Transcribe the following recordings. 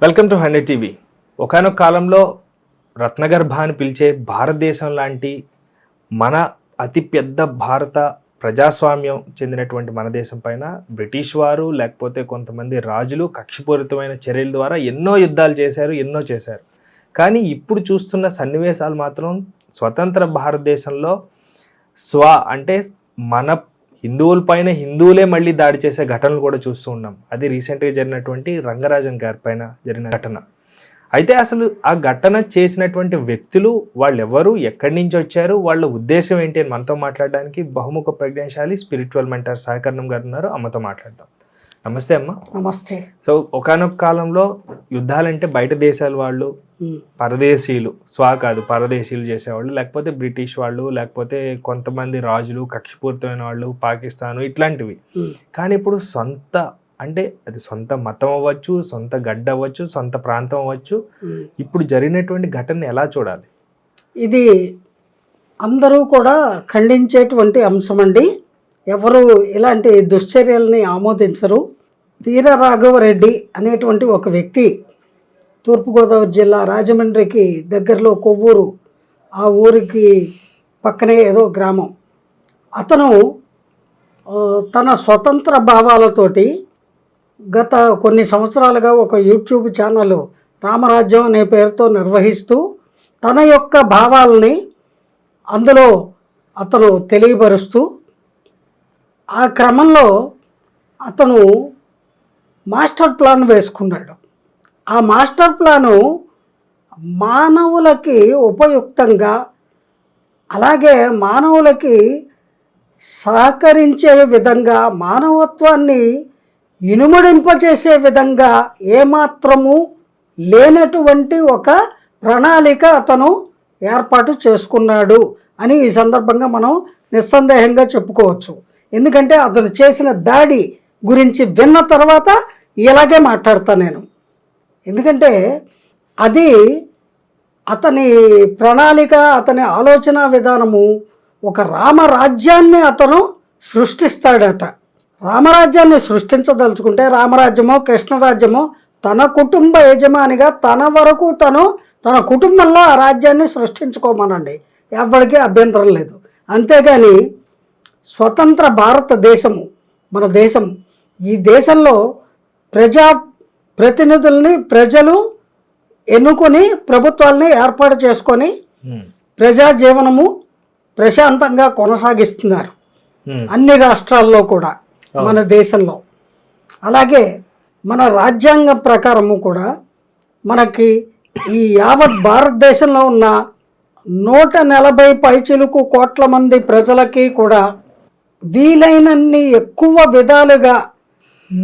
Welcome to 100 TV. ఒకానొక కాలంలో రత్నగర్భ అని పిలిచే భారతదేశం లాంటి మన అతిపెద్ద భారత ప్రజాస్వామ్యం చెందినటువంటి మన దేశం పైన బ్రిటిష్ వారు లేకపోతే కొంతమంది రాజులు కక్షపూరితమైన చర్యల ద్వారా ఎన్నో యుద్ధాలు చేశారు, ఎన్నో చేశారు. కానీ ఇప్పుడు చూస్తున్న సన్నివేశాలు మాత్రం స్వతంత్ర భారతదేశంలో అంటే మన హిందువుల పైన హిందువులే మళ్ళీ దాడి చేసే ఘటనలు కూడా చూస్తూ ఉన్నాం. అది రీసెంట్గా జరిగినటువంటి రంగరాజన్ గారి పైన జరిగిన ఘటన. అయితే అసలు ఆ ఘటన చేసినటువంటి వ్యక్తులు వాళ్ళు ఎవరు, ఎక్కడి నుంచి వచ్చారు, వాళ్ళ ఉద్దేశం ఏంటి అని మనతో మాట్లాడడానికి బహుముఖ ప్రజ్ఞాశాలి స్పిరిచువల్ మెంటర్ సాయికర్ణం గారు ఉన్నారు. అమ్మతో మాట్లాడదాం. నమస్తే అమ్మ. నమస్తే. సో ఒకానొక కాలంలో యుద్ధాలంటే బయట దేశాల వాళ్ళు, పరదేశీయులు పరదేశీయులు చేసేవాళ్ళు, లేకపోతే బ్రిటిష్ వాళ్ళు, లేకపోతే కొంతమంది రాజులు, కక్షపూరితమైన వాళ్ళు, పాకిస్తాన్ ఇట్లాంటివి. కానీ ఇప్పుడు అంటే అది సొంత మతం అవ్వచ్చు, సొంత గడ్డ అవ్వచ్చు, సొంత ప్రాంతం అవ్వచ్చు. ఇప్పుడు జరిగినటువంటి ఘటన ఎలా చూడాలి? ఇది అందరూ కూడా ఖండించేటువంటి అంశం అండి. ఎవరు ఇలాంటి దుశ్చర్యల్ని ఆమోదించరు. వీరరాఘవరెడ్డి అనేటువంటి ఒక వ్యక్తి తూర్పుగోదావరి జిల్లా రాజమండ్రికి దగ్గరలో కొవ్వూరు, ఆ ఊరికి పక్కనే ఏదో గ్రామం. అతను తన స్వతంత్ర భావాలతోటి గత కొన్ని సంవత్సరాలుగా ఒక యూట్యూబ్ ఛానల్ రామరాజ్యం అనే పేరుతో నిర్వహిస్తూ తన యొక్క భావాలని అందులో అతను తెలియపరుస్తూ, ఆ క్రమంలో అతను మాస్టర్ ప్లాన్ వేసుకున్నాడు. ఆ మాస్టర్ ప్లాను మానవులకి ఉపయుక్తంగా, అలాగే మానవులకి సహకరించే విధంగా, మానవత్వాన్ని ఇనుమడింపచేసే విధంగా ఏమాత్రము లేనటువంటి ఒక ప్రణాళిక అతను ఏర్పాటు చేసుకున్నాడు అని ఈ సందర్భంగా మనం నిస్సందేహంగా చెప్పుకోవచ్చు. ఎందుకంటే అతను చేసిన దాడి గురించి విన్న తర్వాత ఇలాగే మాట్లాడతాను నేను. ఎందుకంటే అది అతని ప్రణాళిక, అతని ఆలోచన విధానము ఒక రామరాజ్యాన్ని అతను సృష్టిస్తాడట. రామరాజ్యాన్ని సృష్టించదలుచుకుంటే రామరాజ్యమో కృష్ణరాజ్యమో తన కుటుంబ యజమానిగా తన వరకు తన కుటుంబంలో ఆ రాజ్యాన్ని సృష్టించుకోమనండి, ఎవరికి అభ్యంతరం లేదు. అంతేగాని స్వతంత్ర భారతదేశము మన దేశం, ఈ దేశంలో ప్రజాప్రతినిధుల్ని ప్రజలు ఎన్నుకొని ప్రభుత్వాలని ఏర్పాటు చేసుకొని ప్రజా జీవనము ప్రశాంతంగా కొనసాగిస్తున్నారు అన్ని రాష్ట్రాల్లో కూడా మన దేశంలో. అలాగే మన రాజ్యాంగం ప్రకారము కూడా మనకి ఈ యావత్ భారతదేశంలో ఉన్న 140 పైచిలుకు కోట్ల మంది ప్రజలకి కూడా వీలైనన్ని ఎక్కువ విధాలుగా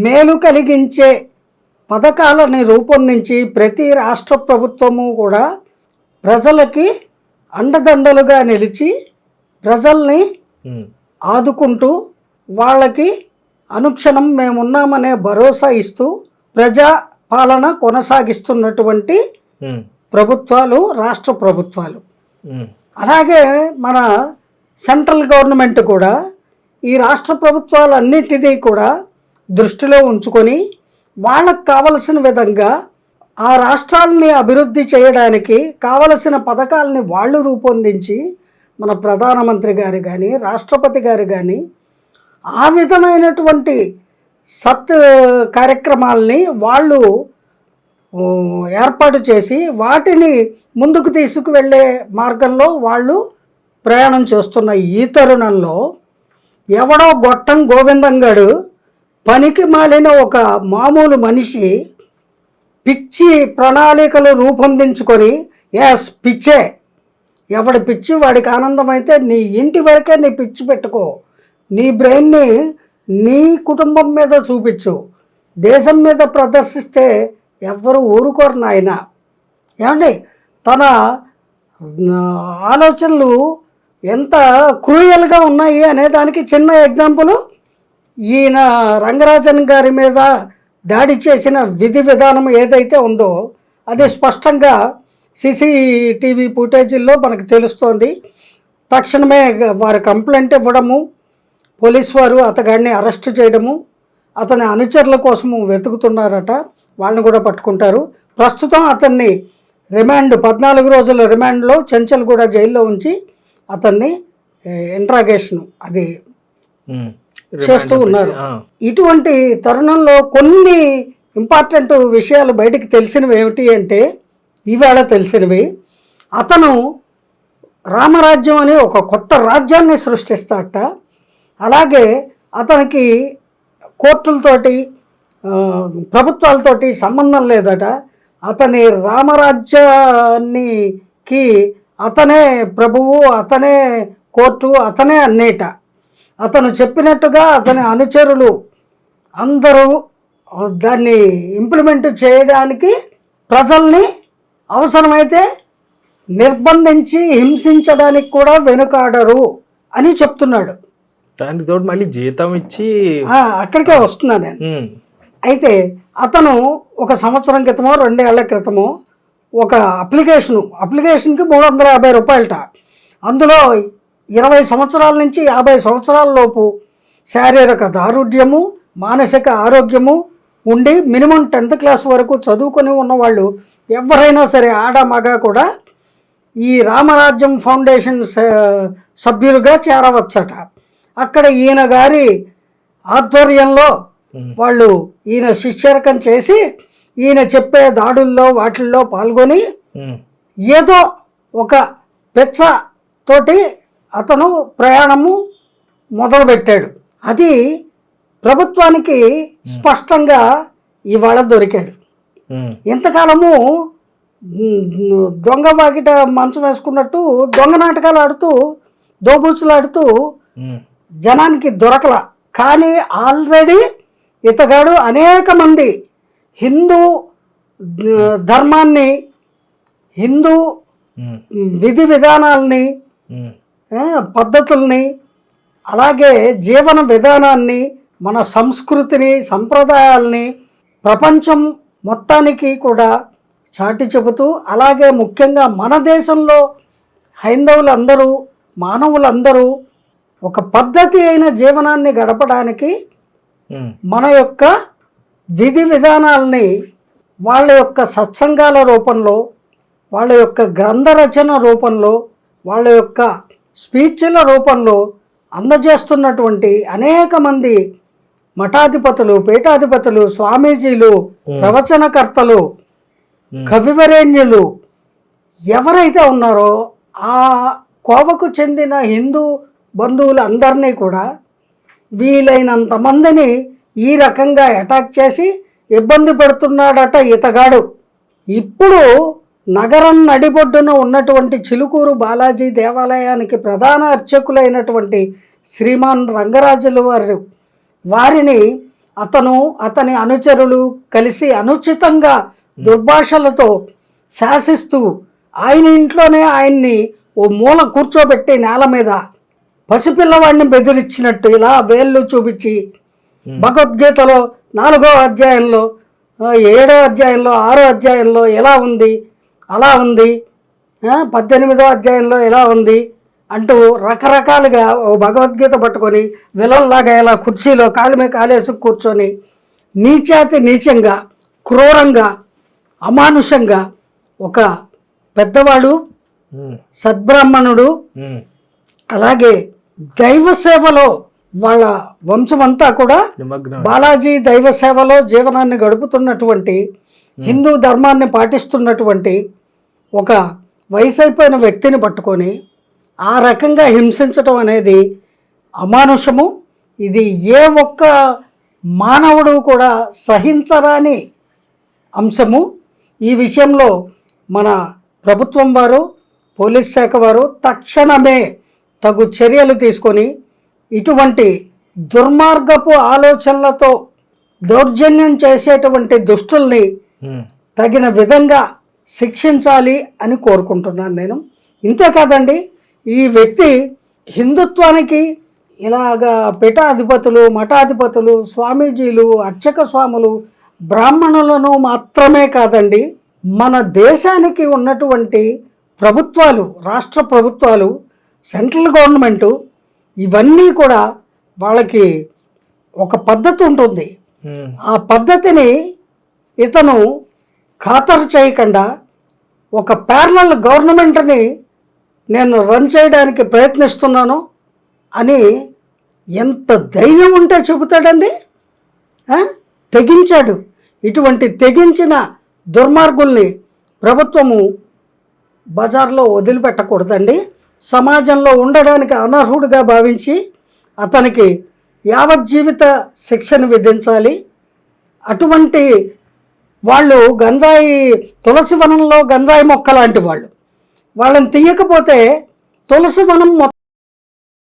మేలు కలిగించే పథకాలని రూపొందించి ప్రతి రాష్ట్ర ప్రభుత్వము కూడా ప్రజలకి అండదండలుగా నిలిచి ప్రజల్ని ఆదుకుంటూ వాళ్ళకి అనుక్షణం మేమున్నామనే భరోసా ఇస్తూ ప్రజా పాలన కొనసాగిస్తున్నటువంటి ప్రభుత్వాలు రాష్ట్ర ప్రభుత్వాలు. అలాగే మన సెంట్రల్ గవర్నమెంట్ కూడా ఈ రాష్ట్ర ప్రభుత్వాలన్నిటినీ కూడా దృష్టిలో ఉంచుకొని వాళ్ళకు కావలసిన విధంగా ఆ రాష్ట్రాలని అభివృద్ధి చేయడానికి కావలసిన పథకాలని వాళ్ళు రూపొందించి మన ప్రధానమంత్రి గారు కానీ రాష్ట్రపతి గారు కానీ ఆ విధమైనటువంటి కార్యక్రమాలని వాళ్ళు ఏర్పాటు చేసి వాటిని ముందుకు తీసుకువెళ్ళే మార్గంలో వాళ్ళు ప్రయాణం చేస్తున్న ఈ తరుణంలో ఎవడో గొట్టం గోవిందంగాడు పనికి మాలిన ఒక మామూలు మనిషి పిచ్చి ప్రణాళికలు రూపొందించుకొని పిచ్చే, ఎవడి పిచ్చి వాడికి ఆనందమైతే నీ ఇంటి వరకే నీ పిచ్చి పెట్టుకో, నీ బ్రెయిన్ని నీ కుటుంబం మీద చూపించు, దేశం మీద ప్రదర్శిస్తే ఎవ్వరు ఊరుకోరు నాయన. ఏమండి, తన ఆలోచనలు ఎంత క్రూయల్గా ఉన్నాయి అనే దానికి చిన్న ఎగ్జాంపుల్ ఈయన రంగరాజన్ గారి మీద దాడి చేసిన విధి విధానం ఏదైతే ఉందో అది స్పష్టంగా CCTV ఫుటేజీల్లో మనకు తెలుస్తోంది. తక్షణమే వారు కంప్లైంట్ ఇవ్వడము, పోలీసు వారు అతగాడిని అరెస్ట్ చేయడము, అతని అనుచరుల కోసము వెతుకుతున్నారట. వాళ్ళని కూడా పట్టుకుంటారు. ప్రస్తుతం అతన్ని రిమాండ్ 14 రోజుల రిమాండ్లో చెంచల్గూడ జైల్లో ఉంచి అతన్ని ఇంట్రాగేషన్ అది చేస్తూ ఉన్నారు. ఇటువంటి తరుణంలో కొన్ని ఇంపార్టెంట్ విషయాలు బయటికి తెలిసినవి ఏమిటి అంటే, ఈవేళ తెలిసినవి, అతను రామరాజ్యం అనే ఒక కొత్త రాజ్యాన్ని సృష్టిస్తాడట. అలాగే అతనికి కోర్టులతోటి ప్రభుత్వాలతోటి సంబంధం లేదట. అతని రామరాజ్యానికి అతనే ప్రభువు, అతనే కోర్టు, అతనే అన్నిట. అతను చెప్పినట్టుగా అతని అనుచరులు అందరూ దాన్ని ఇంప్లిమెంట్ చేయడానికి ప్రజల్ని అవసరమైతే నిర్బంధించి హింసించడానికి కూడా వెనుకాడరు అని చెప్తున్నాడు. దానితో మళ్ళీ జీతం ఇచ్చి అక్కడికే వస్తున్నా నేను. అయితే అతను 1 సంవత్సరం క్రితమో 2 ఏళ్ల క్రితమో ఒక అప్లికేషన్కి 350 రూపాయలట. అందులో 20 సంవత్సరాల నుంచి 50 సంవత్సరాల లోపు శారీరక దారుఢ్యము, మానసిక ఆరోగ్యము ఉండి మినిమం 10th క్లాస్ వరకు చదువుకొని ఉన్నవాళ్ళు ఎవరైనా సరే, ఆడ మగ కూడా ఈ రామరాజ్యం ఫౌండేషన్ సభ్యులుగా చేరవచ్చట. అక్కడ ఈయన గారి ఆధ్వర్యంలో వాళ్ళు ఈయన శిష్యరకం చేసి ఈయన చెప్పే దాడుల్లో వాటిల్లో పాల్గొని ఏదో ఒక పెచ్చ తోటి అతను ప్రయాణము మొదలుపెట్టాడు. అది ప్రభుత్వానికి స్పష్టంగా ఇవాళ దొరికాడు. ఇంతకాలము దొంగ వాకిట మంచం వేసుకున్నట్టు దొంగ నాటకాలు ఆడుతూ దోబూచులాడుతూ జనానికి దొరకల. కానీ ఆల్రెడీ ఇతగాడు అనేక మంది హిందూ ధర్మాన్ని, హిందూ విధి విధానాల్ని, పద్ధతుల్ని, అలాగే జీవన విధానాన్ని, మన సంస్కృతిని, సంప్రదాయాల్ని ప్రపంచం మొత్తానికి కూడా చాటి చెబుతూ, అలాగే ముఖ్యంగా మన దేశంలో హైందవులందరూ, మానవులందరూ ఒక పద్ధతి అయిన జీవనాన్ని గడపడానికి మన యొక్క విధి విధానాల్ని వాళ్ళ యొక్క సత్సంగాల రూపంలో, వాళ్ళ యొక్క గ్రంథ రచన రూపంలో, వాళ్ళ యొక్క స్పీచ్ల రూపంలో అందజేస్తున్నటువంటి అనేక మంది మఠాధిపతులు, పీఠాధిపతులు, స్వామీజీలు, ప్రవచనకర్తలు, కవివరేణ్యులు ఎవరైతే ఉన్నారో ఆ కోవకు చెందిన హిందూ బంధువులందరినీ కూడా వీలైనంత మందిని ఈ రకంగా అటాక్ చేసి ఇబ్బంది పెడుతున్నాడట ఇతగాడు. ఇప్పుడు నగరం నడిబొడ్డున ఉన్నటువంటి చిలుకూరు బాలాజీ దేవాలయానికి ప్రధాన అర్చకులైనటువంటి శ్రీమాన్ రంగరాజులు వారిని అతని అనుచరులు కలిసి అనుచితంగా దుర్భాషలతో శాసిస్తూ ఆయన ఇంట్లోనే ఆయన్ని ఓ మూల కూర్చోబెట్టి నేల మీద పసిపిల్లవాడిని బెదిరించినట్టు ఇలా వేళ్ళు చూపించి భగవద్గీతలో 4వ అధ్యాయంలో, 7వ అధ్యాయంలో, 6వ అధ్యాయంలో ఎలా ఉంది అలా ఉంది, 18వ అధ్యాయంలో ఎలా ఉంది అంటూ రకరకాలుగా ఓ భగవద్గీత పట్టుకొని విలన్లాగా ఇలా కుర్చీలో కాళ్ళ మీద కాలేసి కూర్చొని నీచాతి నీచంగా, క్రూరంగా, అమానుషంగా ఒక పెద్దవాడు, సద్బ్రాహ్మణుడు, అలాగే దైవ సేవలో వాళ్ళ వంశమంతా కూడా బాలాజీ దైవ సేవలో జీవనాన్ని గడుపుతున్నటువంటి, హిందూ ధర్మాన్ని పాటిస్తున్నటువంటి ఒక వయసైపోయిన వ్యక్తిని పట్టుకొని ఆ రకంగా హింసించటం అనేది అమానుషము. ఇది ఏ ఒక్క మానవుడు కూడా సహించరాని అంశము. ఈ విషయంలో మన ప్రభుత్వం వారు, పోలీస్ శాఖ వారు తక్షణమే తగు చర్యలు తీసుకొని ఇటువంటి దుర్మార్గపు ఆలోచనలతో దౌర్జన్యం చేసేటువంటి దుష్టుల్ని తగిన విధంగా శిక్షించాలి అని కోరుకుంటున్నాను నేను. ఇంతేకాదండి, ఈ వ్యక్తి హిందుత్వానికి ఇలాగా పీఠాధిపతులు, మఠాధిపతులు, స్వామీజీలు, అర్చక స్వాములు, బ్రాహ్మణులను మాత్రమే కాదండి, మన దేశానికి ఉన్నటువంటి ప్రభుత్వాలు, రాష్ట్ర ప్రభుత్వాలు, సెంట్రల్ గవర్నమెంటు, ఇవన్నీ కూడా వాళ్ళకి ఒక పద్ధతి ఉంటుంది. ఆ పద్ధతిని ఇతను ఖాతరు చేయకుండా ఒక ప్యారలల్ గవర్నమెంట్ని నేను రన్ చేయడానికి ప్రయత్నిస్తున్నాను అని ఎంత ధైర్యం ఉంటే చెబుతాడండి. తెగించాడు. ఇటువంటి తెగించిన దుర్మార్గుల్ని ప్రభుత్వము బజార్లో వదిలిపెట్టకూడదండి. సమాజంలో ఉండడానికి అనర్హుడిగా భావించి అతనికి యావజ్జీవిత శిక్షను విధించాలి. అటువంటి వాళ్ళు గంజాయి, తులసి వనంలో గంజాయి మొక్క లాంటి వాళ్ళని తీయకపోతే తులసి వనం మొత్తం